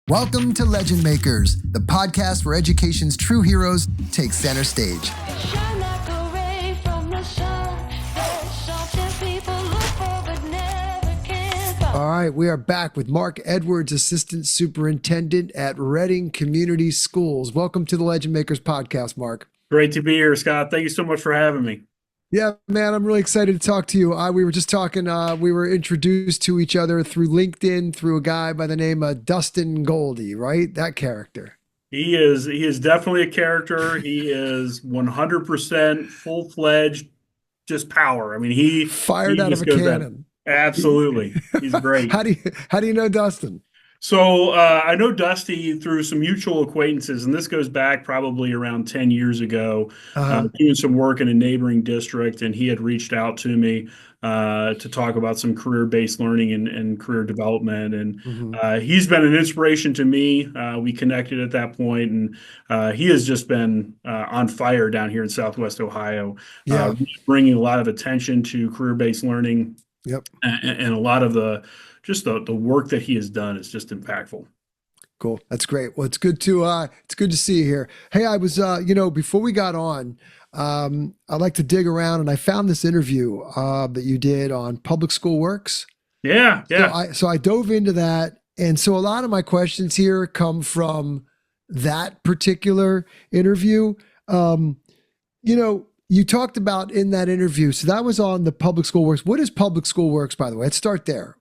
Welcome to Legend Makers, the podcast where education's true heroes take center stage. Shine like a ray from the sun. There's something people look for but never can find. All right, we are back with Mark Edwards, Assistant Superintendent at Reading Community Schools. Welcome to the Legend Makers podcast, Mark. Great to be here, Scott. Thank you so much for having me. Yeah, man, I'm really excited to talk to you. We were just talking, we were introduced to each other through LinkedIn, through a guy by the name of Dustin Goldie, right? That character. He is definitely a character. He is 100% full-fledged, just power. I mean, he Fired out of just a goes cannon. Absolutely. He's great. How do you know Dustin? So I know Dusty through some mutual acquaintances, and this goes back probably around 10 years ago, doing some work in a neighboring district, and he had reached out to me to talk about some career-based learning and career development. And he's been an inspiration to me. We connected at that point, and he has just been on fire down here in Southwest Ohio, bringing a lot of attention to career-based learning. Yep. And a lot of the work that he has done is just impactful. Cool. That's great. Well, it's good to see you here. Hey, I was, before we got on, I like to dig around, and I found this interview that you did on Public School Works. Yeah. So I dove into that. And so a lot of my questions here come from that particular interview. You talked about in that interview, so that was on the Public School Works. What is Public School Works, by the way? Let's start there.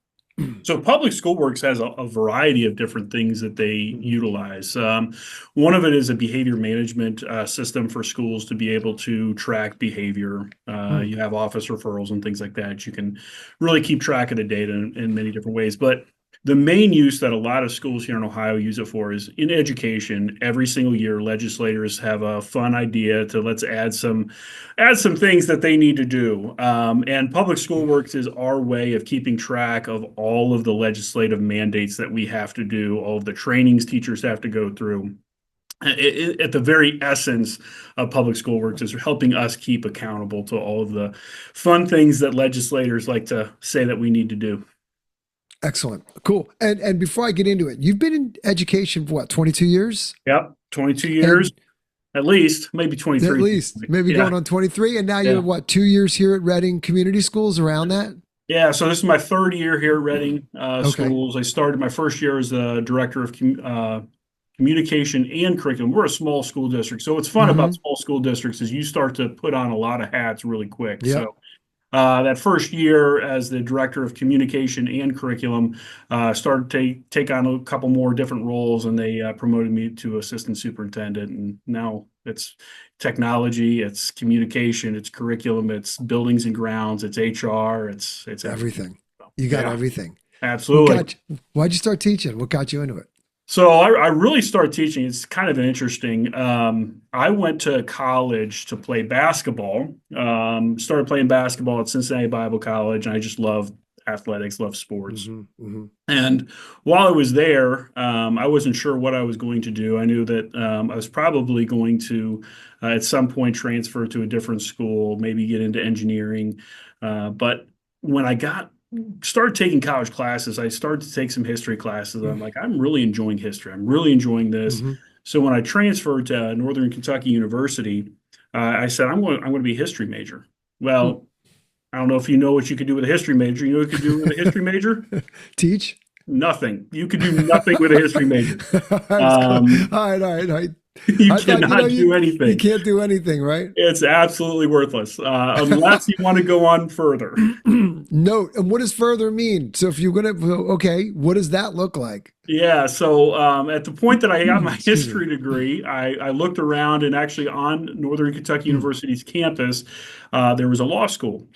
So Public School Works has a variety of different things that they utilize. One of it is a behavior management system for schools to be able to track behavior. You have office referrals and things like that. You can really keep track of the data in many different ways. But the main use that a lot of schools here in Ohio use it for is in education. Every single year, legislators have a fun idea to let's add some things that they need to do. And Public School Works is our way of keeping track of all of the legislative mandates that we have to do, all of the trainings teachers have to go through. At the very essence of Public School Works is helping us keep accountable to all of the fun things that legislators like to say that we need to do. Excellent. Cool. And before I get into it, you've been in education for what, 22 years? Yep. 22 years, at least, maybe 23. At least, maybe going on 23. And now you're what, 2 years here at Reading Community Schools, around that? Yeah. So this is my third year here at Reading Schools. I started my first year as the director of communication and curriculum. We're a small school district. So what's fun about small school districts is you start to put on a lot of hats really quick. Yep. So that first year as the director of communication and curriculum, started to take on a couple more different roles, and they promoted me to assistant superintendent. And now it's technology, it's communication, it's curriculum, it's buildings and grounds, it's HR, it's everything. You got everything. Absolutely. Why'd you start teaching? What got you into it? So I really started teaching. It's kind of interesting. I went to college to play basketball. Started playing basketball at Cincinnati Bible College, and I just loved athletics, loved sports. And while I was there, I wasn't sure what I was going to do. I knew that I was probably going to, at some point, transfer to a different school, maybe get into engineering. But when I started taking college classes, I started to take some history classes. I'm like, I'm really enjoying history. I'm really enjoying this. So when I transferred to Northern Kentucky University, I said, I'm going to be a history major. Well, I don't know if you know what you could do with a history major. You know what you could do with a history major? Teach? Nothing. You could do nothing with a history major. All right. You cannot do anything. You can't do anything, right? It's absolutely worthless, unless you want to go on further. No. And what does further mean? So if you're going to, what does that look like? Yeah. So at the point that I got my history degree, I looked around, and actually on Northern Kentucky University's campus, there was a law school.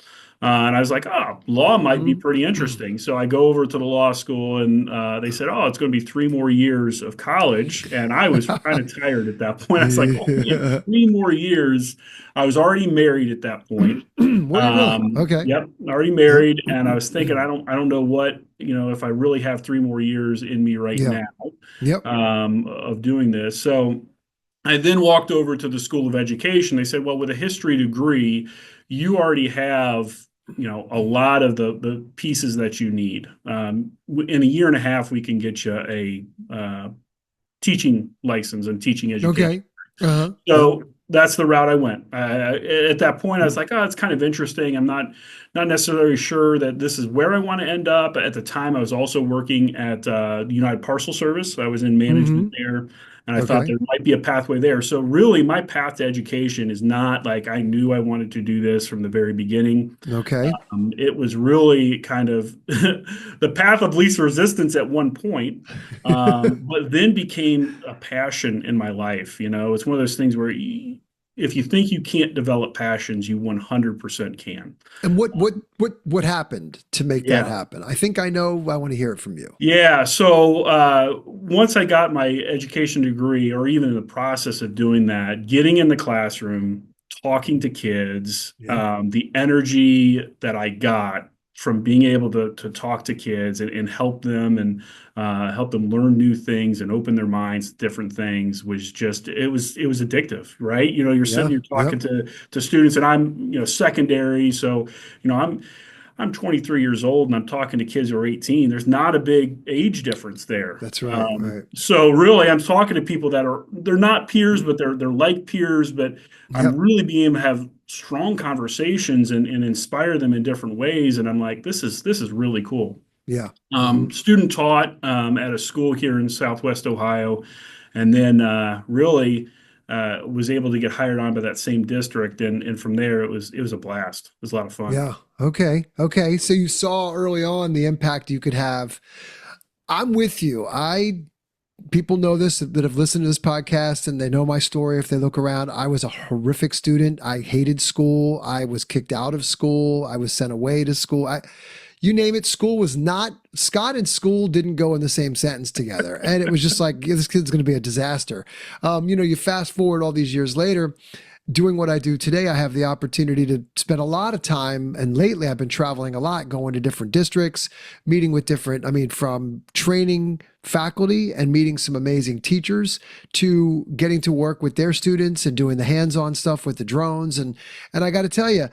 And I was like, law might be pretty interesting. So I go over to the law school, and they said, it's going to be 3 more years of college. And I was kind of tired at that point. I was like, 3 more years. I was already married at that point. Okay. Yep. Already married. And I was thinking, I don't know what, if I really have 3 more years in me right now of doing this. So I then walked over to the School of Education. They said, well, with a history degree, you already have a lot of the pieces that you need. In a year and a half, we can get you a teaching license and teaching education. Okay. Uh-huh. Yeah. So that's the route I went. At that point, I was like, oh, it's kind of interesting. I'm not necessarily sure that this is where I want to end up. At the time, I was also working at United Parcel Service. I was in management Mm-hmm. there, and I thought Okay. there might be a pathway there. So really, my path to education is not like I knew I wanted to do this from the very beginning. Okay. It was really kind of the path of least resistance at one point, but then became a passion in my life. It's one of those things where if you think you can't develop passions, you 100% can. And what happened to make that Yeah. happen? I think I know. I want to hear it from you. Yeah. So once I got my education degree, or even in the process of doing that, getting in the classroom, talking to kids, Yeah. the energy that I got from being able to talk to kids and help them and help them learn new things and open their minds to different things was just it was addictive, right? You're sitting Yeah. here Yep. talking to students, and I'm secondary, so I'm 23 years old and I'm talking to kids who are 18. There's not a big age difference there. That's right. Right. So really, I'm talking to people they're not peers, but they're like peers. But I'm Yep. really being able to have strong conversations and inspire them in different ways. And I'm like, this is really cool. Yeah. Hmm. Student taught at a school here in Southwest Ohio, and then really was able to get hired on by that same district, and from there it was a blast. It was a lot of fun. Yeah. Okay. Okay. So you saw early on the impact you could have. I'm with you. People know this that have listened to this podcast and they know my story. If they look around, I was a horrific student. I hated school. I was kicked out of school. I was sent away to school. You name it, school was not, Scott and school didn't go in the same sentence together. And it was just like, yeah, this kid's going to be a disaster. You fast forward all these years later, doing what I do today, I have the opportunity to spend a lot of time. And lately I've been traveling a lot, going to different districts, meeting with from training faculty and meeting some amazing teachers to getting to work with their students and doing the hands-on stuff with the drones. And I got to tell you,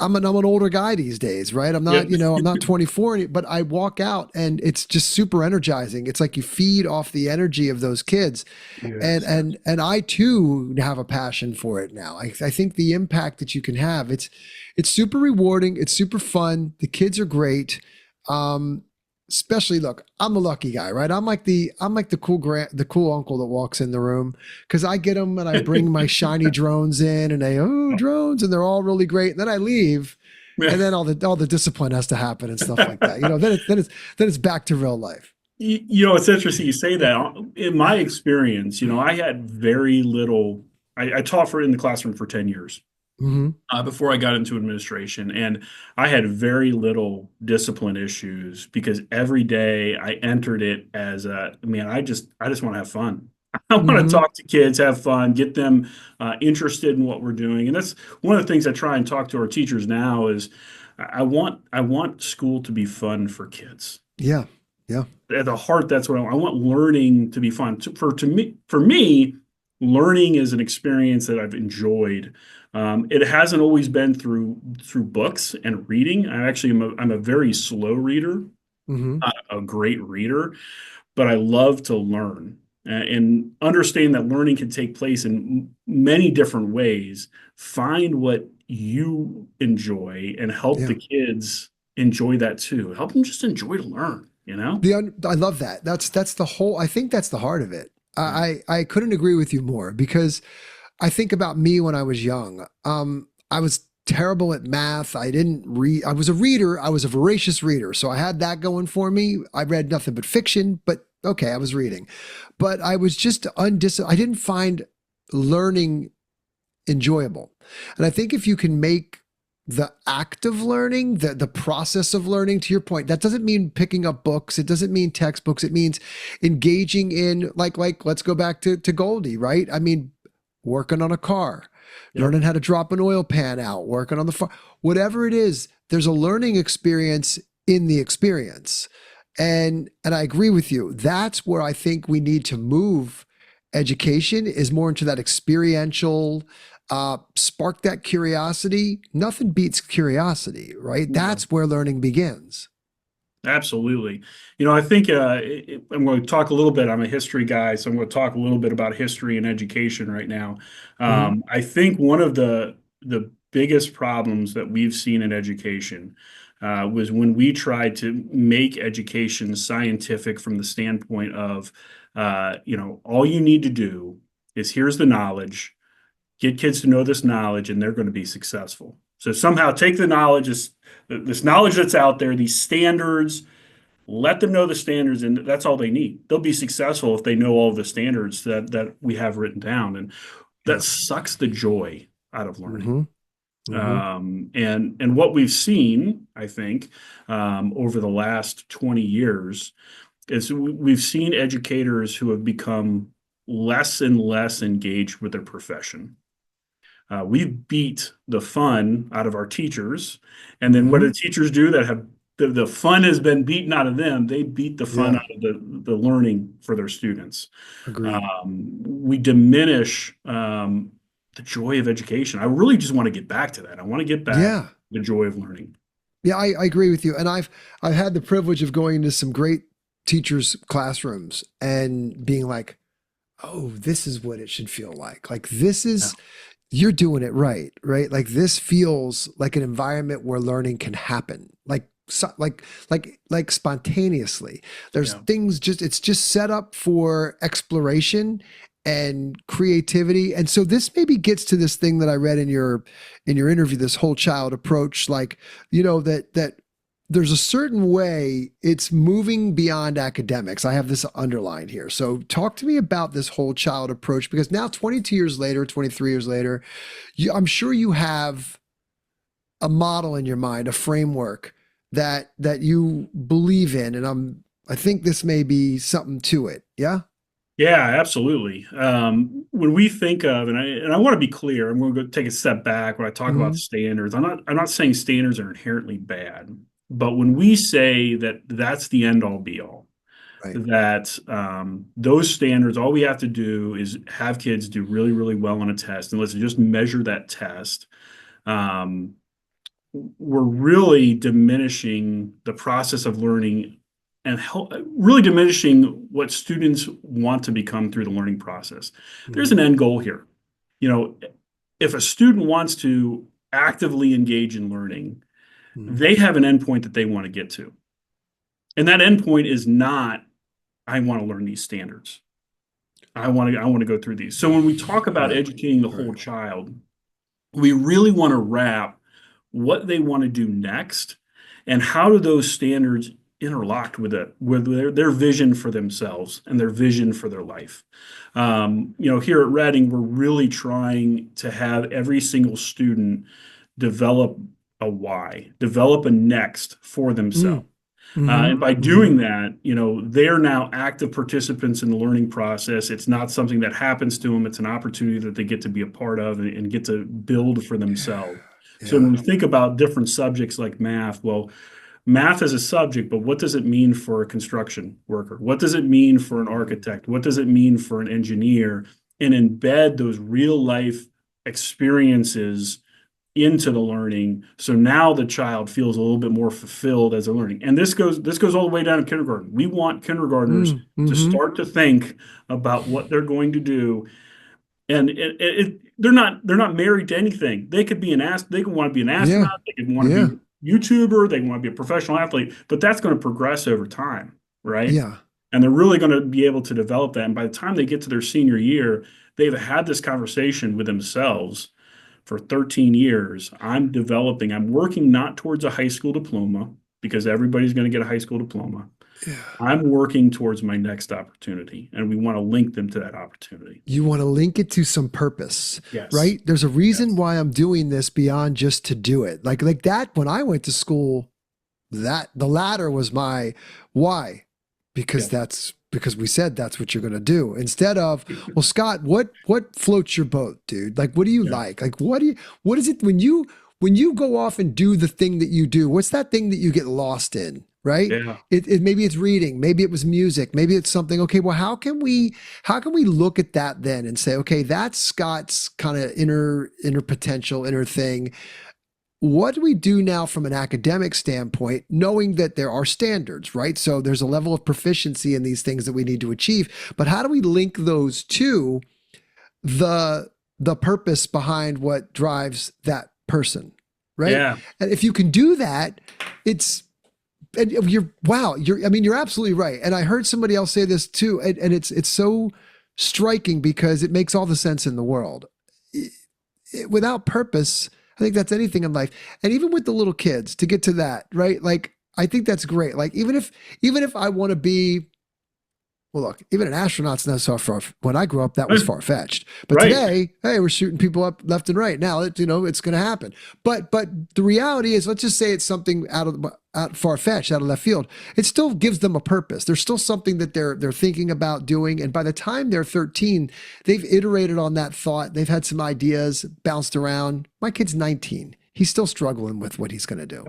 I'm an older guy these days, right? I'm not, Yep. I'm not 24, but I walk out and it's just super energizing. It's like you feed off the energy of those kids. And, Yes. and I too have a passion for it now. I think the impact that you can have, it's super rewarding. It's super fun. The kids are great. Especially look, I'm a lucky guy, right? I'm like the cool uncle that walks in the room because I get them and I bring my shiny drones in and drones, and they're all really great. And then I leave, and then all the discipline has to happen and stuff like that. Then it's back to real life. It's interesting you say that. In my experience, I had very little. I taught in the classroom for 10 years Hmm. before I got into administration, and I had very little discipline issues because every day I entered it as man, I just want to have fun. I want to Hmm. talk to kids, have fun, get them interested in what we're doing, and that's one of the things I try and talk to our teachers now is I want school to be fun for kids. Yeah. Yeah. At the heart, that's what I want. I want learning to be fun. For me, learning is an experience that I've enjoyed. It hasn't always been through books and reading. I'm a very slow reader, Hmm. not a great reader, but I love to learn and understand that learning can take place in many different ways. Find what you enjoy and help Yeah. the kids enjoy that too. Help them just enjoy to learn, I love that. That's the whole. I think that's the heart of it. I couldn't agree with you more because I think about me when I was young. I was terrible at math. I didn't read. I was a reader. I was a voracious reader. So I had that going for me. I read nothing but fiction, but okay, I was reading. But I was just I didn't find learning enjoyable. And I think if you can make the act of learning, the process of learning, to your point, that doesn't mean picking up books. It doesn't mean textbooks. It means engaging in like let's go back to Goldie, right? I mean, working on a car, Yep. learning how to drop an oil pan out, working on the farm, whatever it is, there's a learning experience in the experience. And I agree with you. That's where I think we need to move education is more into that experiential, spark that curiosity. Nothing beats curiosity, right? Yeah. That's where learning begins. Absolutely. I think I'm going to talk a little bit. I'm a history guy, so I'm going to talk a little bit about history and education right now. Hmm. I think one of the biggest problems that we've seen in education was when we tried to make education scientific from the standpoint of, all you need to do is here's the knowledge, get kids to know this knowledge, and they're going to be successful. So somehow take the knowledge, this knowledge that's out there, these standards, let them know the standards, and that's all they need. They'll be successful if they know all of the standards that we have written down, and Yeah. that sucks the joy out of learning. Hmm. Hmm. And what we've seen, I think, over the last 20 years is we've seen educators who have become less and less engaged with their profession. We beat the fun out of our teachers, and then what do Hmm. the teachers do that have the fun has been beaten out of them? They beat the fun Yeah. out of the learning for their students. Agreed. We diminish the joy of education. I really just want to get back to that. I want to get back to Yeah. the joy of learning. Yeah, I agree with you. And I've had the privilege of going into some great teachers' classrooms and being like, oh, this is what it should feel like. Like this Yeah. is you're doing it right, right? Like this feels like an environment where learning can happen. Like spontaneously. There's Yeah. things it's just set up for exploration and creativity. And so this maybe gets to this thing that I read in your interview, this whole child approach, like, that there's a certain way it's moving beyond academics. I have this underlined here. So talk to me about this whole child approach, because now 22 years later, 23 years later, I'm sure you have a model in your mind, a framework that you believe in. And I think this may be something to it. Yeah. Yeah, absolutely. When we think of, and I want to be clear, I'm going to go take a step back when I talk about Hmm. standards. I'm not saying standards are inherently bad, but when we say that that's the end all be all, Right. that those standards, all we have to do is have kids do really, really well on a test, and let's just measure that test. Um, we're really diminishing the process of learning and really diminishing what students want to become through the learning process. There's an end goal here. You know, if a student wants to actively engage in learning, Hmm. they have an endpoint that they want to get to. And that endpoint is not, I want to learn these standards. I want to go through these. So when we talk about Right. educating the whole Right. child, we really want to wrap what they want to do next and how do those standards interlock with their vision for themselves and their vision for their life. Here at Reading, we're really trying to have every single student develop a why, develop a next for themselves. Mm. Hmm. And by Hmm. doing that, they're now active participants in the learning process. It's not something that happens to them. It's an opportunity that they get to be a part of and get to build for themselves. So when Yeah. we think about different subjects like math, well, math is a subject, but what does it mean for a construction worker? What does it mean for an architect? What does it mean for an engineer? And embed those real life experiences into the learning. So now the child feels a little bit more fulfilled as they're learning. And this goes all the way down to kindergarten. We want kindergartners Mm. to Hmm. start to think about what they're going to do. And they're not married to anything. They could be they could want to be an Yeah. astronaut, they could want to Yeah. be a YouTuber, they want to be a professional athlete, but that's going to progress over time, right? Yeah. And they're really going to be able to develop that. And by the time they get to their senior year, they've had this conversation with themselves for 13 years. I'm working not towards a high school diploma because everybody's going to get a high school diploma. Yeah. I'm working towards my next opportunity, and we want to link them to that opportunity. You want to link it to some purpose, Yes. right? There's a reason Yes. why I'm doing this beyond just to do it. Like that, when I went to school, that the latter was my why, because Yeah. because we said that's what you're going to do, instead of, well, Scott, what floats your boat, dude? Like, what do you Yeah. like? Like, what is it when you go off and do the thing that you do? What's that thing that you get lost in? right? Yeah. It maybe it's reading, maybe it was music, maybe it's something. Okay, well, how can we look at that then and say, okay, that's Scott's kind of inner potential, inner thing. What do we do now from an academic standpoint, knowing that there are standards, right? So there's a level of proficiency in these things that we need to achieve, but how do we link those to the purpose behind what drives that person, right? Yeah. And if you can do that, it's and you're absolutely right. And I heard somebody else say this too, and it's so striking because it makes all the sense in the world. Without purpose, I think that's anything in life. And even with the little kids, to get to that, right? Like I think that's great. Like even if I want to be, well, look, even an astronaut's not so far. When I grew up, that was far fetched. But Right. today, hey, we're shooting people up left and right. Now, it's going to happen. But the reality is, let's just say it's something out far fetched, out of left field. It still gives them a purpose. There's still something that they're thinking about doing. And by the time they're 13, they've iterated on that thought. They've had some ideas bounced around. My kid's 19. He's still struggling with what he's going to do.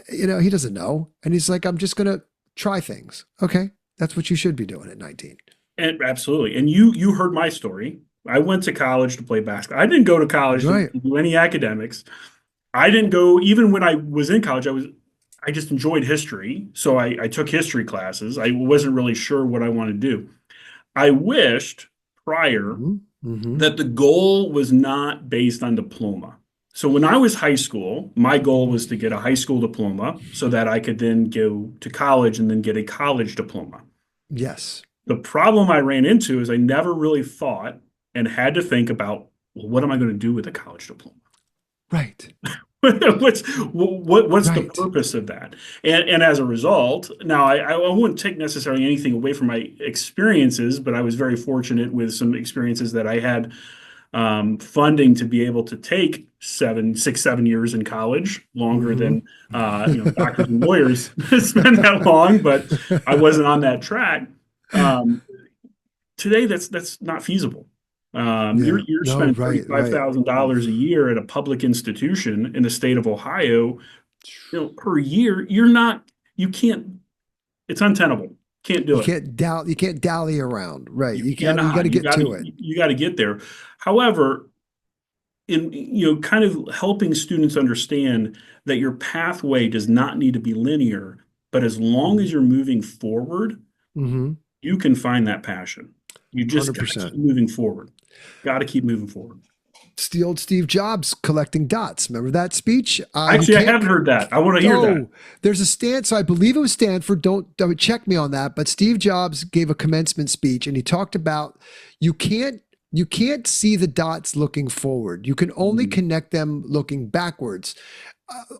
He doesn't know, and he's like, I'm just going to try things. Okay. That's what you should be doing at 19. And absolutely. And you heard my story. I went to college to play basketball. I didn't go to college Right. to do any academics. I didn't go, even when I was in college, I just enjoyed history. So I took history classes. I wasn't really sure what I wanted to do. I wished prior Mm-hmm. that the goal was not based on diploma. So when I was high school, my goal was to get a high school diploma so that I could then go to college and then get a college diploma. Yes. The problem I ran into is I never really thought and had to think about, well, what am I going to do with a college diploma? Right. what's Right. the purpose of that? And as a result, now I wouldn't take necessarily anything away from my experiences, but I was very fortunate with some experiences that I had funding to be able to take 7 years in college, longer than doctors and lawyers spend that long, but I wasn't on that track. Today, that's not feasible. You're No, spending right, $35,000 a year at a public institution in the state of Ohio, per year. You can't. It's untenable. Can't do You it. can't dally around. Right. You cannot. got to get to it. You got to get there. However, in kind of helping students understand that your pathway does not need to be linear, but as long as you're moving forward, Mm-hmm. you can find that passion. You just got to 100%. keep moving forward. Got to keep moving forward. It's the old Steve Jobs collecting dots. Remember that speech? Actually, I haven't heard that. I want to hear that. There's a so I believe it was Stanford. Don't check me on that. But Steve Jobs gave a commencement speech, and he talked about you can't see the dots looking forward. You can only connect them looking backwards.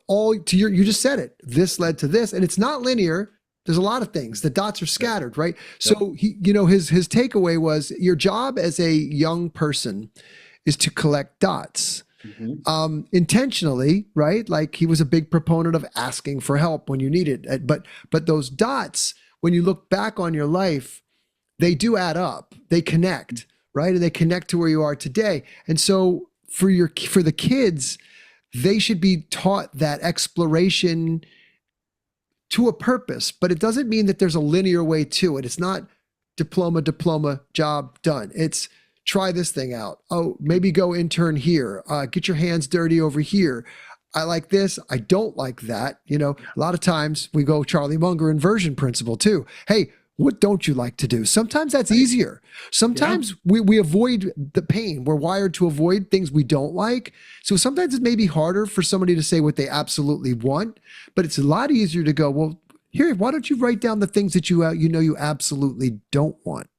You just said it. This led to this, and it's not linear. There's a lot of things. The dots are scattered, right? So his takeaway was your job as a young person is to collect dots intentionally, right? Like he was a big proponent of asking for help when you need it. But those dots, when you look back on your life, they do add up. They connect, right? And they connect to where you are today. And so for the kids, they should be taught that exploration to a purpose, but it doesn't mean that there's a linear way to it. It's not diploma, job done. It's try this thing out. Oh, maybe go intern here. Get your hands dirty over here. I like this. I don't like that. A lot of times we go Charlie Munger inversion principle too. Hey, what don't you like to do? Sometimes that's easier. Sometimes we avoid the pain. We're wired to avoid things we don't like. So sometimes it may be harder for somebody to say what they absolutely want, but it's a lot easier to go, well, here, why don't you write down the things that you absolutely don't want?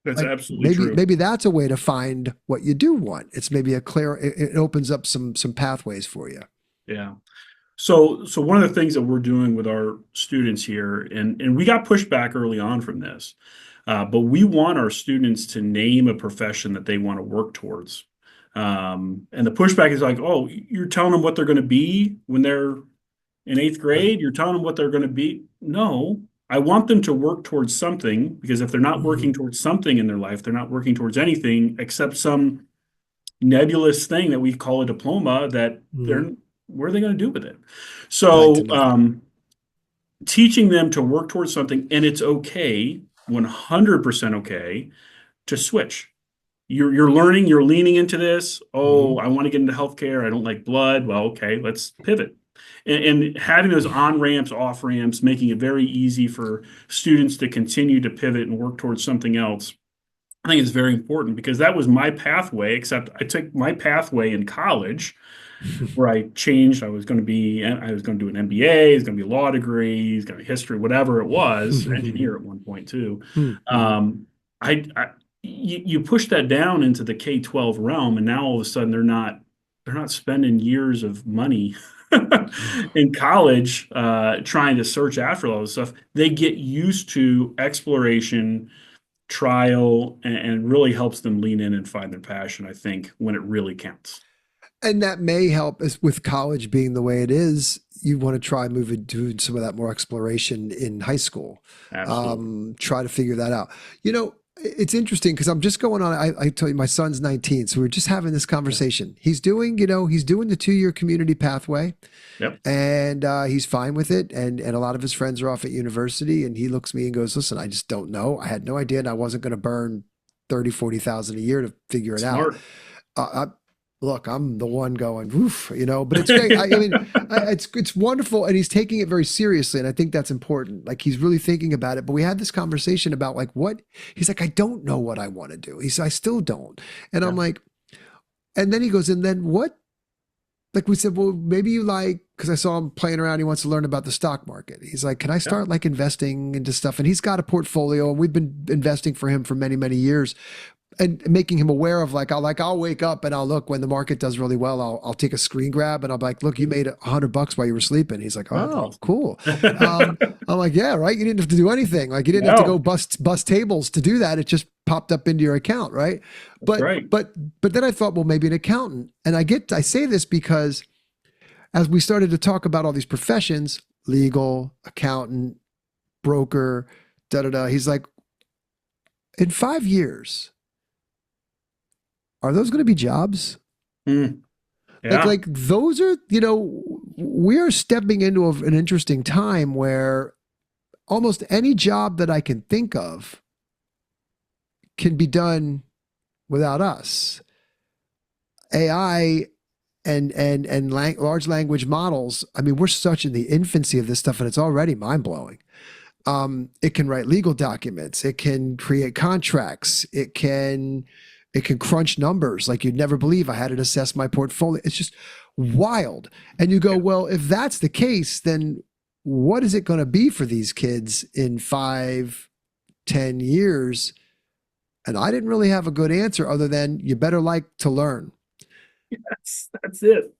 That's absolutely true. Maybe that's a way to find what you do want. It's maybe it opens up some pathways for you. Yeah. So one of the things that we're doing with our students here, and we got pushback early on from this, but we want our students to name a profession that they want to work towards. And the pushback is like, oh, you're telling them what they're going to be when they're in 8th grade? You're telling them what they're going to be? No, I want them to work towards something, because if they're not working towards something in their life, they're not working towards anything except some nebulous thing that we call a diploma that where are they going to do with it? So teaching them to work towards something, and it's okay, 100% okay, to switch. You're learning, you're leaning into this. Oh, Mhm. I want to get into healthcare. I don't like blood. Well, okay, let's pivot. And having those on ramps, off ramps, making it very easy for students to continue to pivot and work towards something else, I think is very important because that was my pathway, except I took my pathway in college where I changed. I was going to do an MBA, it's going to be a law degree, it's going to be history, whatever it was, engineer at one point too. Mhm. Um, I you push that down into the K-12 realm, and now all of a sudden they're not spending years of money in college trying to search after all this stuff. They get used to exploration, trial, and really helps them lean in and find their passion, I think, when it really counts. And that may help as with college being the way it is. You want to try moving to some of that more exploration in high school. Absolutely. Try to figure that out. You know, it's interesting because I'm just going on. I told you my son's 19, so we're just having this conversation. He's doing the 2 year community pathway, Yep. and he's fine with it. And a lot of his friends are off at university, and he looks at me and goes, "Listen, I just don't know. I had no idea, and I wasn't going to burn 30, 40,000 a year to figure it out." Smart. I, look, I'm the one going, woof, but it's great. I mean, it's wonderful, and he's taking it very seriously, and I think that's important. Like he's really thinking about it. But we had this conversation about like what he's like. I don't know what I want to do. He said, I still don't, and I'm Yeah. like, and then he goes, and then what? Like we said, well, maybe you like because I saw him playing around. He wants to learn about the stock market. He's like, can I Yeah. start like investing into stuff? And he's got a portfolio, and we've been investing for him for many, many years and making him aware of I'll wake up and I'll look when the market does really well. I'll take a screen grab and I'll be like, look, you made $100 while you were sleeping. He's like, That's oh, awesome. cool. I'm like, yeah, right. You didn't have to do anything. Like you didn't have to go No, bust tables to do that. It just popped up into your account, right? that's But right. but but then I thought, well, maybe an accountant. And I say this because as we started to talk about all these professions, legal, accountant, broker, da da da, he's like, in 5 years, are those going to be jobs? Mm, Like, yeah. like those are, we are stepping into an interesting time where almost any job that I can think of can be done without us. AI and large language models. I mean, we're such in the infancy of this stuff, and it's already mind blowing. It can write legal documents. It can create contracts. It can crunch numbers like you'd never believe. I had it assess my portfolio. It's just wild. And you go, well, if that's the case, then what is it going to be for these kids in 5, 10 years? And I didn't really have a good answer other than you better like to learn That's it.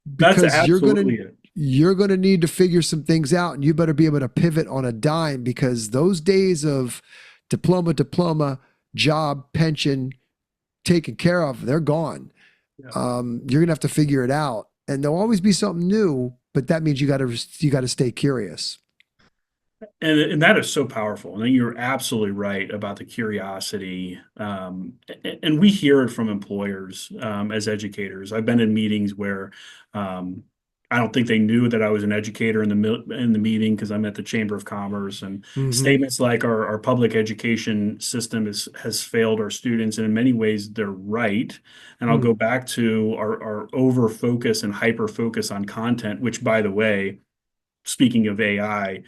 That's because absolutely it. you're going to need to figure some things out, and you better be able to pivot on a dime because those days of diploma, job, pension, taken care of, they're gone. Yeah. You're gonna have to figure it out, and there'll always be something new. But that means you got to stay curious. And that is so powerful. And you're absolutely right about the curiosity. And we hear it from employers as educators. I've been in meetings where um, I don't think they knew that I was an educator in the meeting because I'm at the Chamber of Commerce, and Mm-hmm. statements like our public education system has failed our students, and in many ways they're right. And I'll go back to our over focus and hyper focus on content, which, by the way, speaking of AI,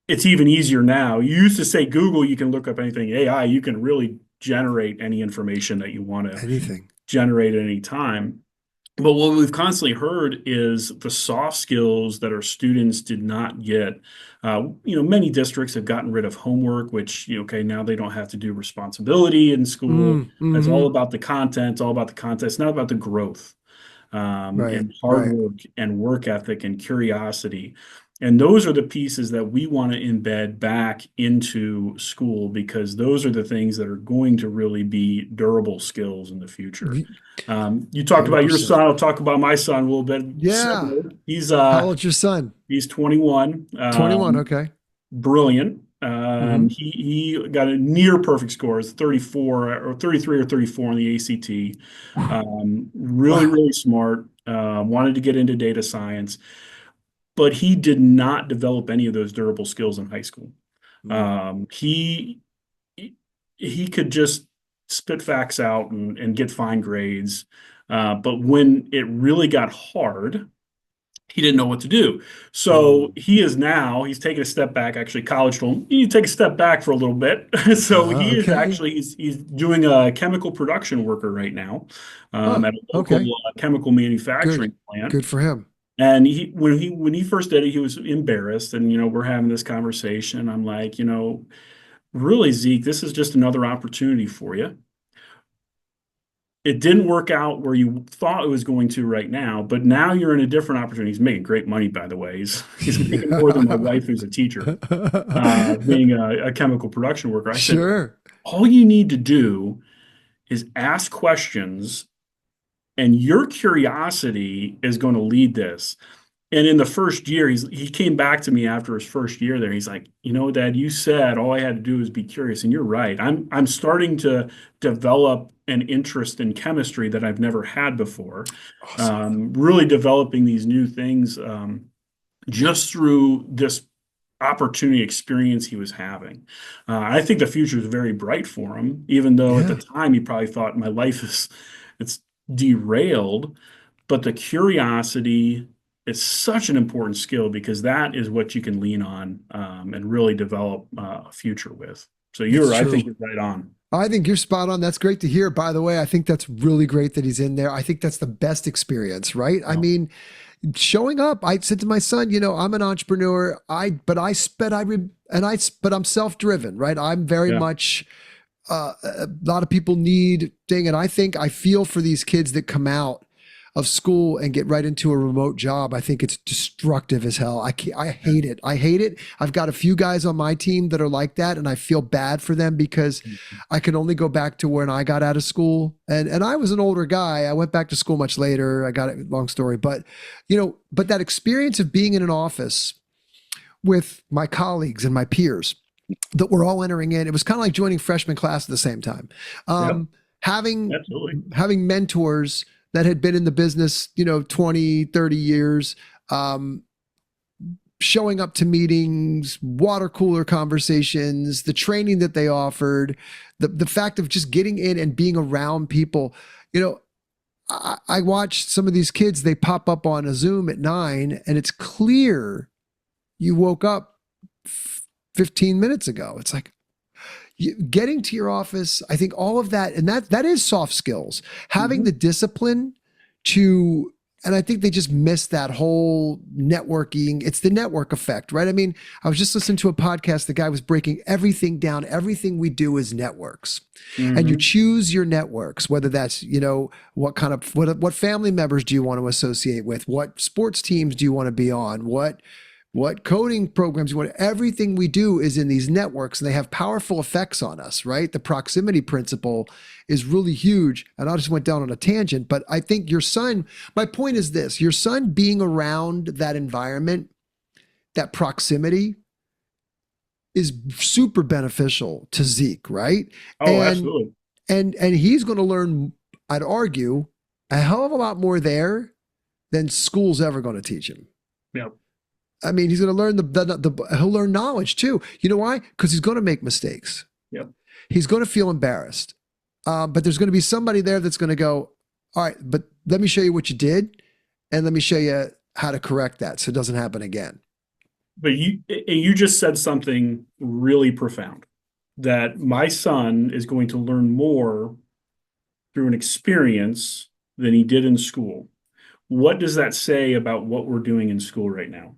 it's even easier now. You used to say Google, you can look up anything. AI, you can really generate any information that you want to Anything. generate at any time. But what we've constantly heard is the soft skills that our students did not get. Many districts have gotten rid of homework, which, okay, now they don't have to do responsibility in school. It's all Mm-hmm. about the content. It's all about the content. It's not about the growth Right. and hard Right. work and work ethic and curiosity. And those are the pieces that we want to embed back into school because those are the things that are going to really be durable skills in the future. You talked about your 100%. son. I'll talk about my son a little bit. Yeah. Similar. He's How old's your son? 21. 21. Okay. Brilliant. Mm-hmm. He got a near perfect score. It's 34 or 33 or 34 on the ACT. Really, Wow. really smart. Wanted to get into data science. but he did not develop any of those durable skills in high school. Mm. He could just spit facts out and get fine grades. But when it really got hard, he didn't know what to do. So Mm. he's taken a step back. Actually, college told him, you need to take a step back for a little bit. So Okay. he's doing a chemical production worker right now, Huh. at a local Okay. chemical Good. manufacturing plant. Good for him. And when he first did it, he was embarrassed. And, we're having this conversation. I'm like, really, Zeke, this is just another opportunity for you. It didn't work out where you thought it was going to right now, but now you're in a different opportunity. He's making great money, by the way. He's making more than my wife, who's a teacher, being a chemical production worker. I said, Sure. all you need to do is ask questions, and your curiosity is going to lead this. And in the first year, he came back to me after his first year there. He's like, Dad, you said all I had to do was be curious, and you're right. I'm starting to develop an interest in chemistry that I've never had before. Awesome. Really developing these new things just through this opportunity experience he was having. I think the future is very bright for him, even though at the Yeah. time he probably thought my life it's derailed. But the curiosity is such an important skill because that is what you can lean on and really develop a future with. So It's I think true. you're right on. I think you're spot on. That's great to hear. By the way, I think that's really great that he's in there. I think that's the best experience, right? I Yeah. mean, showing up. I said to my son, I'm an entrepreneur. But I'm self-driven, right? I'm very Yeah. much. A lot of people need thing, and I feel for these kids that come out of school and get right into a remote job. I think it's destructive as hell. I hate it. I hate it. I've got a few guys on my team that are like that, and I feel bad for them because I can only go back to when I got out of school. And I was an older guy. I went back to school much later. I got it, long story. But, but that experience of being in an office with my colleagues and my peers that we're all entering in, it was kind of like joining freshman class at the same time. Yep. Having Absolutely. mentors that had been in the business, 20, 30 years, showing up to meetings, water cooler conversations, the training that they offered, the fact of just getting in and being around people. I watched some of these kids, they pop up on a Zoom at 9 and it's clear you woke up 15 minutes ago. It's like, getting to your office, I think all of that, and that is soft skills, having the discipline to, and I think they just miss that whole networking. It's the network effect, right? I mean, I was just listening to a podcast. The guy was breaking everything down. Everything we do is networks, and you choose your networks, whether that's, what family members do you want to associate with? What sports teams do you want to be on? What coding programs you want? Everything we do is in these networks, and they have powerful effects on us, right? The proximity principle is really huge. And I just went down on a tangent, but I think my point is this, your son being around that environment, that proximity is super beneficial to Zeke, right? Oh, absolutely. And he's going to learn, I'd argue, a hell of a lot more there than school's ever going to teach him. Yeah. I mean, he's going to learn he'll learn knowledge too. You know why? Because he's going to make mistakes. Yep. He's going to feel embarrassed. But there's going to be somebody there that's going to go, all right, but let me show you what you did, and let me show you how to correct that so it doesn't happen again. But you just said something really profound, that my son is going to learn more through an experience than he did in school. What does that say about what we're doing in school right now?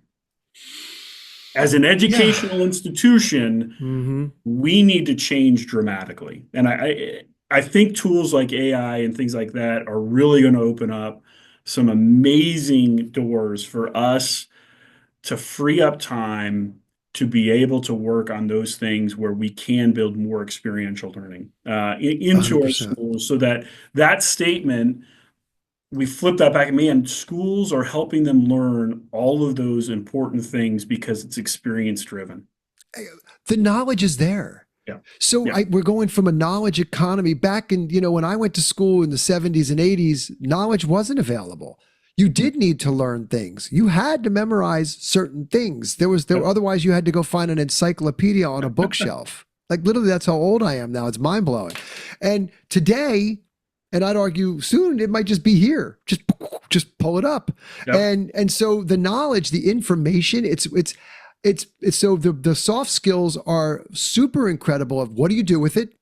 As an educational institution, we need to change dramatically. And I think tools like AI and things like that are really going to open up some amazing doors for us to free up time to be able to work on those things where we can build more experiential learning into our 100%. schools, so that statement, we flip that back at me, and schools are helping them learn all of those important things because it's experience driven. The knowledge is there. Yeah. So Yeah. we're going from a knowledge economy back in, when I went to school in the 70s and 80s, knowledge wasn't available. you did need to learn things. You had to memorize certain things. Otherwise you had to go find an encyclopedia on a bookshelf. Like literally, that's how old I am now. It's mind blowing. And today, and I'd argue soon, it might just be here. Just pull it up. Yep. And so the knowledge, the information, it's so the soft skills are super incredible of what do you do with it?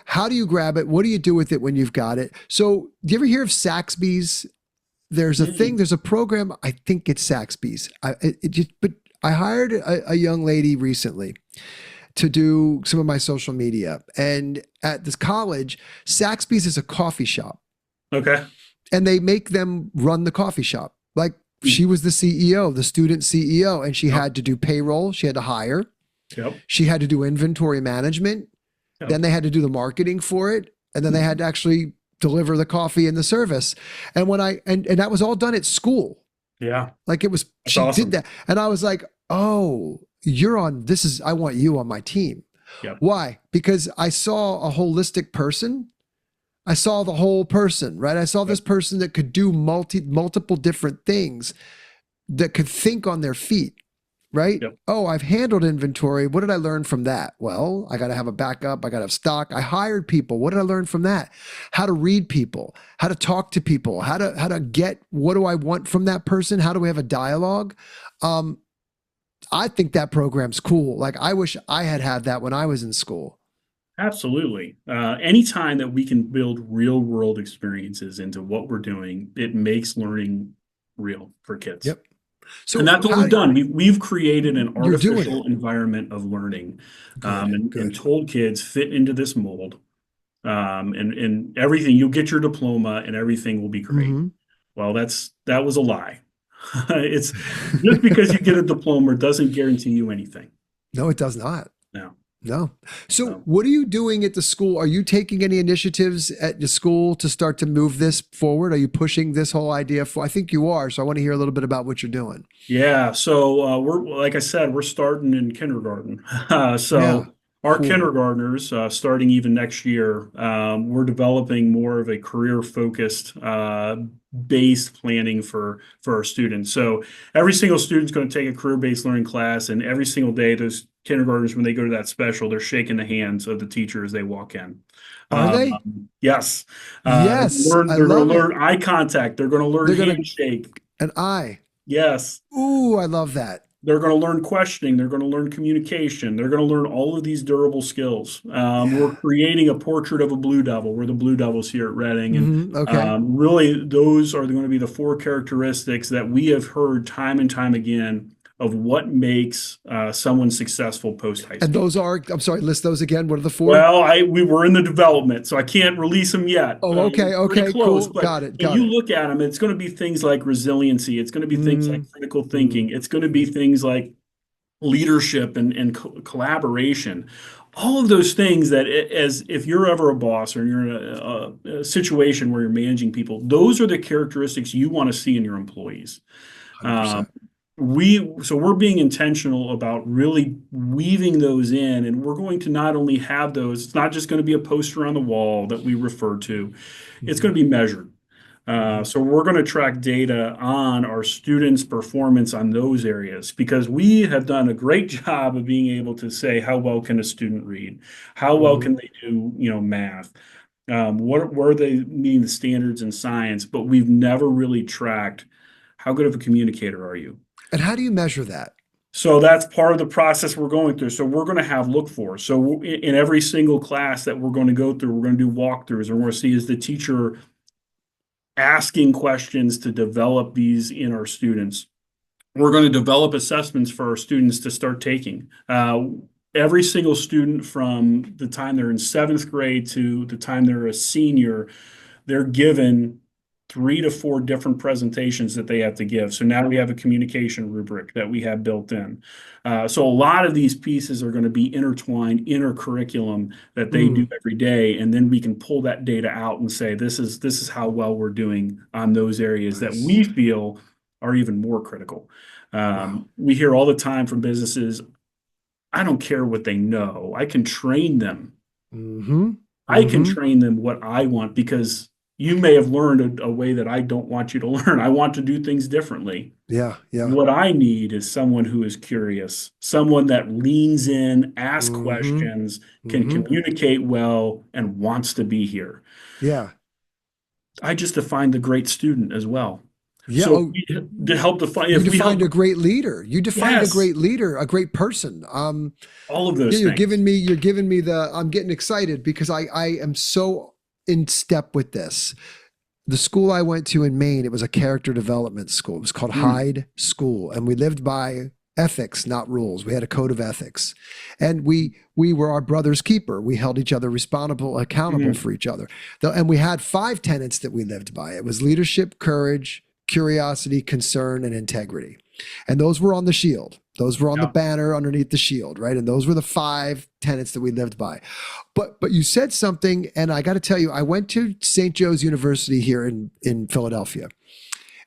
How do you grab it? What do you do with it when you've got it? So do you ever hear of Saxby's? There's a thing, there's a program, I think it's Saxby's. But I hired a young lady recently to do some of my social media. And at this college, Saxby's is a coffee shop. Okay. And they make them run the coffee shop. Like she was the CEO, the student CEO, and she had to do payroll. She had to hire. Yep. She had to do inventory management. Yep. Then they had to do the marketing for it. And then they had to actually deliver the coffee and the service. And and that was all done at school. Yeah. Like it was, That's she awesome. did that. And I was like, oh, I want you on my team. Yep. Why? Because I saw a holistic person. I saw the whole person, right? I saw this person that could do multiple different things, that could think on their feet, right? Yep. Oh, I've handled inventory. What did I learn from that? Well, I got to have a backup. I got to have stock. I hired people. What did I learn from that? How to read people, how to talk to people, how to get, what do I want from that person? How do we have a dialogue? I think that program's cool. Like I wish I had that when I was in school. Absolutely. Anytime that we can build real world experiences into what we're doing, it makes learning real for kids. Yep. So and that's what we've done. We've created an You're doing artificial it. environment of learning, and good. told kids fit into this mold, and everything. You'll get your diploma, and everything will be great. Mhm. Well, that was a lie. It's just because you get a diploma doesn't guarantee you anything. No, it does not. No. So what are you doing at the school? Are you taking any initiatives at the school to start to move this forward? Are you pushing this whole idea for? I think you are. So I want to hear a little bit about what you're doing. Yeah. So we're, like I said, we're starting in kindergarten. So our cool. kindergartners, starting even next year, we're developing more of a career-focused based planning for our students. So every single student's going to take a career-based learning class, and every single day, those kindergartners, when they go to that special, they're shaking the hands of the teacher as they walk in. Are they? Yes. Yes. They're going to learn it. eye contact. They're going to learn They're handshake. An eye. Yes. Ooh, I love that. They're going to learn questioning. They're going to learn communication. They're going to learn all of these durable skills. We're creating a portrait of a blue devil. We're the blue devils here at Reading. And Okay. really, those are going to be the 4 characteristics that we have heard time and time again of what makes someone successful post-high school. And those are, I'm sorry, list those again. What are the 4? Well, we were in the development, so I can't release them yet. Oh, okay, Pretty close, cool. but Got it. when you look at them, it's going to be things like resiliency. It's going to be things like critical thinking. It's going to be things like leadership and collaboration. All of those things that, as if you're ever a boss or you're in a situation where you're managing people, those are the characteristics you want to see in your employees. 100%. We're being intentional about really weaving those in, and we're going to not only have those, it's not just going to be a poster on the wall that we refer to, it's going to be measured. So we're going to track data on our students' performance on those areas, because we have done a great job of being able to say how well can a student read, how well can they do, math, where are they meeting the standards in science, but we've never really tracked how good of a communicator are you. And how do you measure that? So that's part of the process we're going through. So we're going to have look for. So in every single class that we're going to go through, we're going to do walkthroughs, and we're going to see, is the teacher asking questions to develop these in our students. We're going to develop assessments for our students to start taking. Every single student, from the time they're in 7th grade to the time they're a senior, they're given 3 to 4 different presentations that they have to give. So now we have a communication rubric that we have built in. So a lot of these pieces are going to be intertwined in our curriculum that they do every day, and then we can pull that data out and say, this is how well we're doing on those areas that we feel are even more critical. We hear all the time from businesses, I don't care what they know, I can train them. I can train them what I want, because you may have learned a way that I don't want you to learn. I want to do things differently. Yeah. Yeah. What I need is someone who is curious, someone that leans in, asks Mm-hmm. questions, can Mm-hmm. communicate well, and wants to be here. Yeah. I just defined the great student as well. Yeah. So Oh, to help define, you if we defined help, a great leader. You defined a yes, great leader, a great person. all of Yeah, those things. you're giving me I'm getting excited because I am so in step with this. The school I went to in Maine, it was a character development school. It was called Mm, Hyde School, and we lived by ethics, not rules. We had a code of ethics, and we were our brother's keeper. We held each other responsible, accountable mm, for each other. And we had 5 tenets that we lived by. It was leadership, courage, curiosity, concern, and integrity. And those were on the shield. Those were on the yeah. banner underneath the shield, right? And those were the 5 tenets that we lived by. But you said something, and I got to tell you, I went to St. Joe's University here in Philadelphia,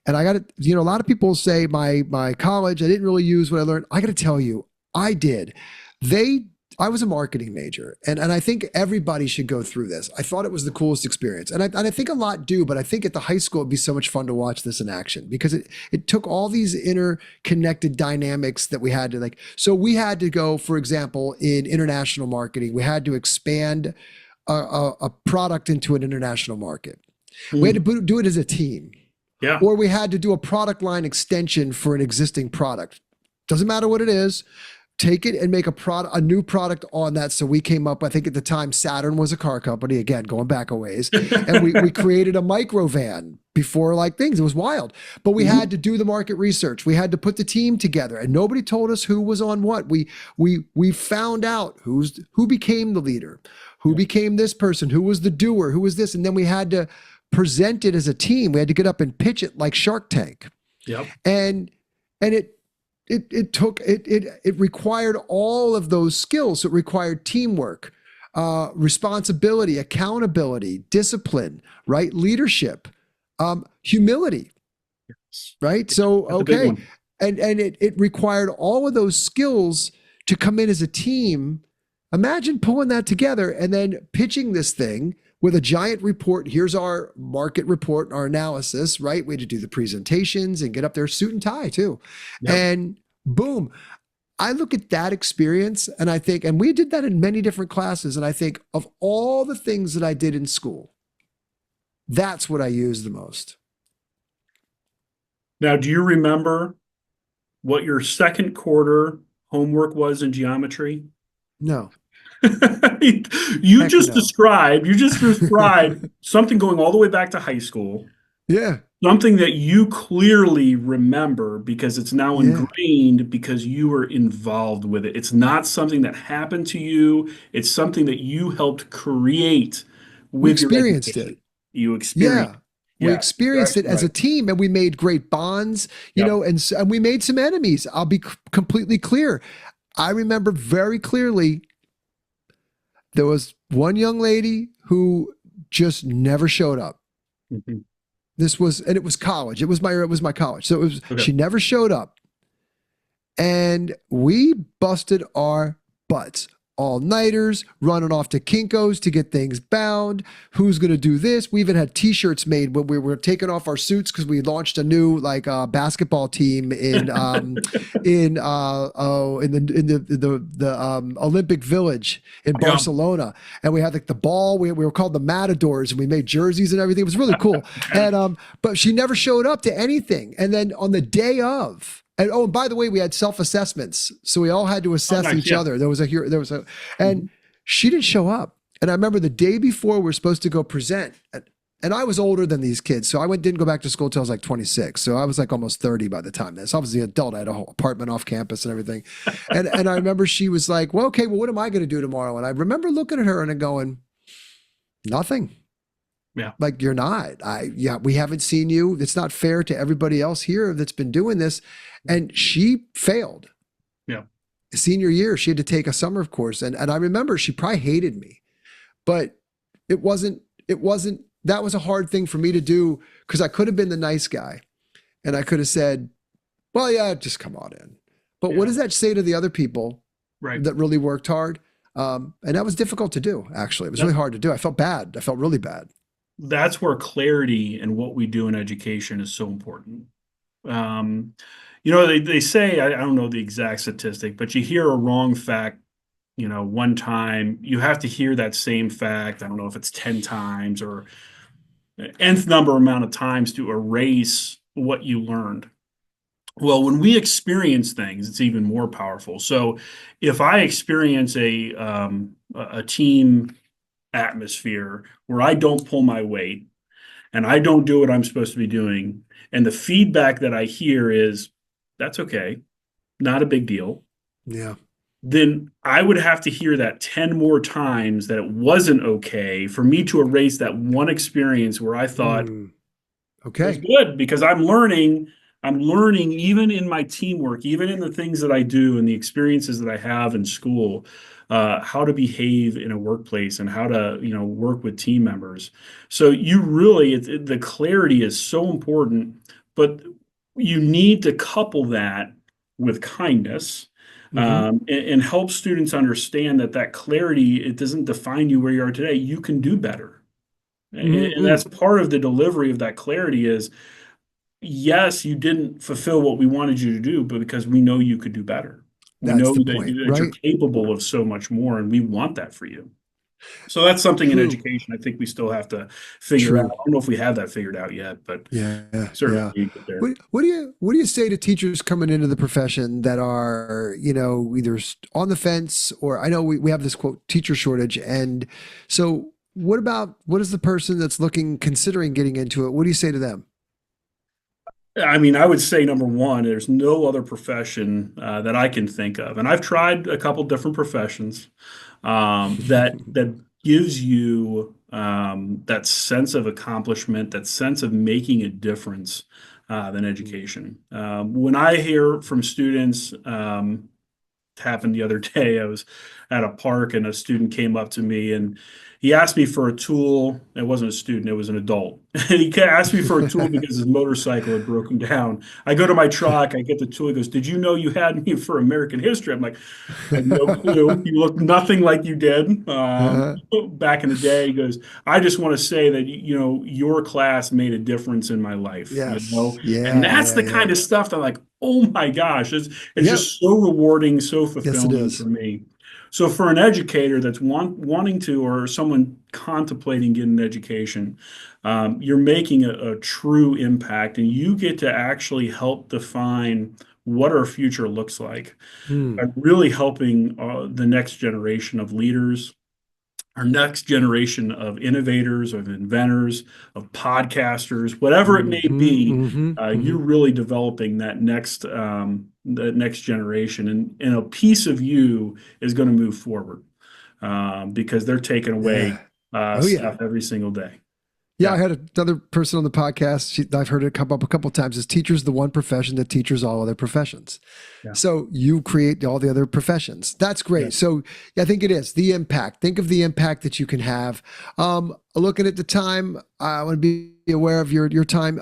and I got to, a lot of people say my college, I didn't really use what I learned. I got to tell you, I did. They I was a marketing major, and I think everybody should go through this. I thought it was the coolest experience, and I think a lot do, but I think at the high school it'd be so much fun to watch this in action because it took all these interconnected dynamics that we had to like. So we had to go, for example, in international marketing, we had to expand a product into an international market. We had to do it as a team, Yeah. or we had to do a product line extension for an existing product. Doesn't matter what it is. Take it and make a new product on that. So we came up, I think at the time, Saturn was a car company, again, going back a ways. And we created a micro van before like things. It was wild. But we had to do the market research. We had to put the team together, and nobody told us who was on what. We found out who became the leader, who became this person, who was the doer, who was this. And then we had to present it as a team. We had to get up and pitch it like Shark Tank. Yep. And it required all of those skills. It required teamwork, responsibility, accountability, discipline, right? Leadership, humility, right? So, That's a big okay. one. And it required all of those skills to come in as a team. Imagine pulling that together and then pitching this thing with a giant report. Here's our market report, our analysis, right? We had to do the presentations and get up there, suit and tie too. Yep. And boom. I look at that experience and I think, and we did that in many different classes. And I think of all the things that I did in school, that's what I use the most. Now, do you remember what your second quarter homework was in geometry? No. You Heck just no. described something going all the way back to high school, Yeah. something that you clearly remember because it's now Yeah. ingrained because you were involved with it. It's not something that happened to you. It's something that you helped create We with your experienced education. it. You experienced. Yeah. We Yes, experienced it you're as a right. team, and we made great bonds, Yep. and we made some enemies. I'll be completely clear. I remember very clearly there was one young lady who just never showed up. Mhm. And it was college. It was my college. So Okay. she never showed up. And we busted our butts. All-nighters, running off to Kinko's to get things bound. Who's going to do this? We even had T-shirts made when we were taking off our suits because we launched a new basketball team in the Olympic Village in Yeah. Barcelona, and we had like the ball. We were called the Matadors, and we made jerseys and everything. It was really cool. And but she never showed up to anything. And then on the day of. And by the way, we had self-assessments, so we all had to assess nice, each yeah. other. And she didn't show up. And I remember the day before we were supposed to go present, and I was older than these kids, so didn't go back to school till I was like 26. So I was like almost 30 by the time this. I was the adult. I had a whole apartment off campus and everything. And I remember she was like, "Well, okay, well, what am I going to do tomorrow?" And I remember looking at her and going, "Nothing." Yeah. Like, you're not. We haven't seen you. It's not fair to everybody else here that's been doing this. And she failed. Yeah. Senior year, she had to take a summer course. And I remember she probably hated me, but it wasn't, that was a hard thing for me to do because I could have been the nice guy and I could have said, well, yeah, just come on in. But what does that say to the other people Right. that really worked hard? And that was difficult to do, actually. It was really hard to do. I felt bad. I felt really bad. that's where clarity in what we do in education is so important. Um, they say, I don't know the exact statistic, but you hear a wrong fact, one time, you have to hear that same fact. I don't know if it's 10 times or nth number amount of times to erase what you learned. Well, when we experience things, it's even more powerful. So if I experience a team atmosphere where I don't pull my weight and I don't do what I'm supposed to be doing, and the feedback that I hear is, that's okay, not a big deal, Yeah. then I would have to hear that 10 more times that it wasn't okay for me to erase that one experience where I thought Mm, it was okay. good, because I'm learning even in my teamwork, even in the things that I do and the experiences that I have in school, how to behave in a workplace and how to, work with team members. So you really, the clarity is so important, but you need to couple that with kindness, Hmm. and help students understand that clarity, it doesn't define you where you are today. You can do better. And Hmm. that's part of the delivery of that clarity is, yes, you didn't fulfill what we wanted you to do, but because we know you could do better. We That's know the that, point, you're right? capable of so much more, and we want that for you. So that's something in True. education I think we still have to figure out. True. I don't know if we have that figured out yet, but Yeah, certainly yeah. we need to get there. What do you say to teachers coming into the profession that are, either on the fence, or I know we have this quote teacher shortage, and so what is the person that's considering getting into it? What do you say to them? I mean, I would say number one, there's no other profession that I can think of, and I've tried a couple different professions, that gives you that sense of accomplishment, that sense of making a difference, than education. When I hear from students, happened the other day. I was at a park and a student came up to me and he asked me for a tool. It wasn't a student, it was an adult. And he asked me for a tool because his motorcycle had broken down. I go to my truck, I get the tool. He goes, "Did you know you had me for American history?" I'm like, "I had no clue. You look nothing like you did back in the day." He goes, "I just want to say that your class made a difference in my life." Yes. And Yeah, that's yeah, the yeah. kind of stuff that I'm like, oh my gosh, it's Yep. just so rewarding, so Yes, it fulfilling for is. me. So for an educator that's wanting to, or someone contemplating getting an education, you're making a true impact, and you get to actually help define what our future looks like by Hmm. really helping the next generation of leaders, our next generation of innovators, of inventors, of podcasters, whatever it may Hmm. be. Hmm. You're Hmm. really developing that next generation, and a piece of you is going to move forward, because they're taking away Yeah. Oh yeah. stuff every single day. Yeah, I Yeah, had another person on the podcast. I've heard it come up a couple times. Is teachers the one profession that teaches all other professions? yeah, So you create all the other professions. That's yeah. great. So yeah, I think it is the impact. Think of the impact that you can have. Looking at the time, I want to be aware of your time.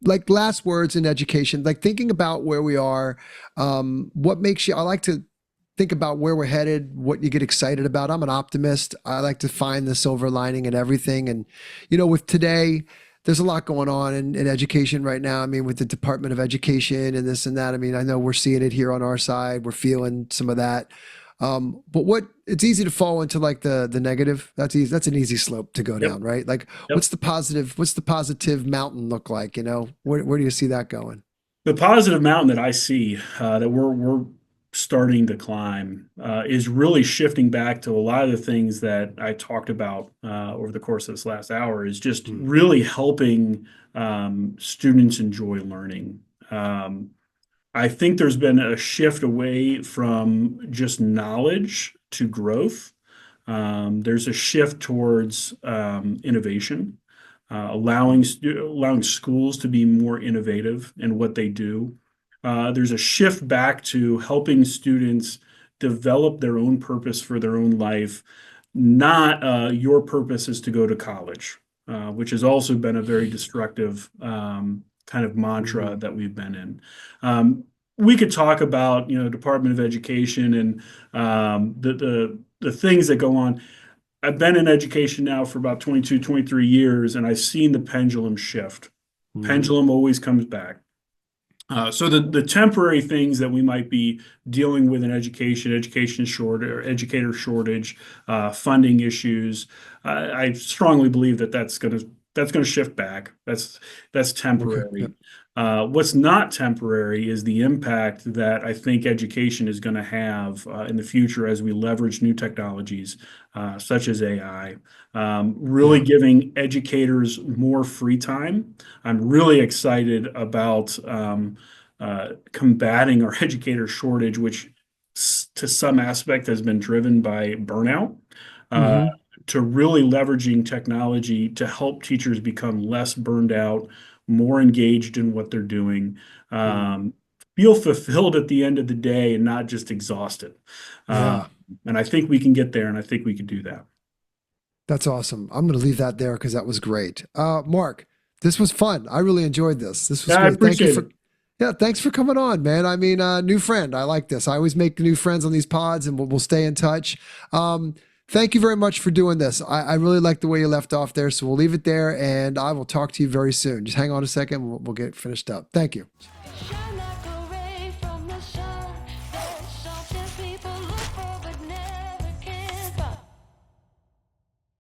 Like last words in education, like thinking about where we are. What makes you? I like to think about where we're headed, what you get excited about. I'm an optimist. I like to find the silver lining in everything. And, with today, there's a lot going on in education right now. I mean, with the Department of Education and this and that. I mean, I know we're seeing it here on our side. We're feeling some of that. But it's easy to fall into like the negative. That's easy. That's an easy slope to go Yep, down, right? Like yep. what's the positive mountain look like? Where do you see that going? The positive mountain that I see, that we're starting to climb, is really shifting back to a lot of the things that I talked about over the course of this last hour. Is just Mm, really helping students enjoy learning. I think there's been a shift away from just knowledge to growth. There's a shift towards innovation, allowing schools to be more innovative in what they do. There's a shift back to helping students develop their own purpose for their own life, not your purpose is to go to college, which has also been a very destructive kind of mantra mhm. that we've been in. We could talk about Department of Education and the things that go on. I've been in education now for about 22, 23 years, and I've seen the pendulum shift. Mhm. Pendulum always comes back. So the temporary things that we might be dealing with in education shortage, or educator shortage, funding issues, I strongly believe that that's gonna shift back. That's Okay. Yep. temporary. What's not temporary is the impact that I think education is going to have in the future as we leverage new technologies such as AI. Really Yeah. giving educators more free time. I'm really excited about combating our educator shortage, which to some aspect has been driven by burnout. Uh, Hmm. to really leveraging technology to help teachers become less burned out, more engaged in what they're doing, um, feel fulfilled at the end of the day and not just exhausted. Uh, Yeah. and I think we can get there, and I think we can do that. That's awesome. I'm going to leave that there because that was great. Mark, this was fun. I really enjoyed this. This was Yeah, I great. Thank you appreciate it. for, yeah, thanks for coming on, man. I mean, new friend. I like this. I always make new friends on these pods and we'll stay in touch. Thank you very much for doing this. I really like the way you left off there. So we'll leave it there and I will talk to you very soon. Just hang on a second. We'll get finished up. Thank you.